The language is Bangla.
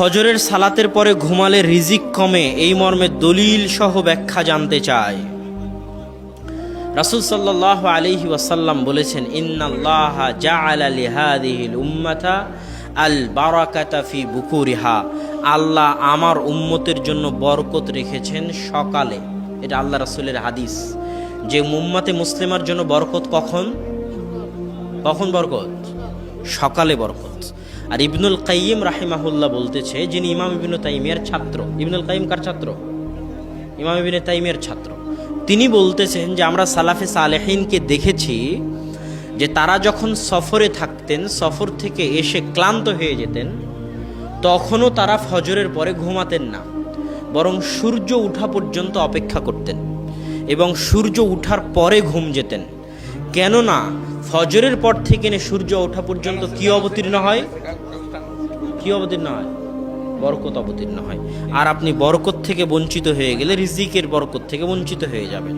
ফজরের সালাতের পরে ঘুমালে রিজিক কমে, এই মর্মে দলিল সহ ব্যাখ্যা জানতে চায়। রাসূল সাল্লাল্লাহু আলাইহি ওয়াসাল্লাম বলেছেন, ইন্নাল্লাহা জাআলা লিহাদিহিল উম্মাতা আল বারাকাতা ফি বুকুরিহা। আল্লাহ আমার উম্মতের জন্য বরকত রেখেছেন সকালে। এটা আল্লাহ রাসূলের হাদিস যে উম্মতে মুসলিমার জন্য বরকত কখন বরকত? সকালে বরকত। আর ইবনুল কাইয়িম রাহিমাহুল্লাহ বলতেছে, যিনি ইমাম ইবনে তাইমিয়ার ছাত্র, ইবনুল কাইয়িম কার ছাত্র? ইমাম ইবনে তাইমিয়ার ছাত্র। তিনি বলতেছেন যে আমরা সালাফে সালেহিনকে দেখেছি যে তারা যখন সফরে থাকতেন, সফর থেকে এসে ক্লান্ত হয়ে যেতেন, তখনও তারা ফজরের পরে ঘুমাতেন না, বরং সূর্য ওঠা পর্যন্ত অপেক্ষা করতেন এবং সূর্য ওঠার পরে ঘুম যেতেন। কেননা ফজরের পর থেকে সূর্য ওঠা পর্যন্ত কি অবতীর্ণ হয়? বরকত অবতীর্ণ হয়। আর আপনি বরকত থেকে বঞ্চিত হয়ে গেলে রিজিকের বরকত থেকে বঞ্চিত হয়ে যাবেন।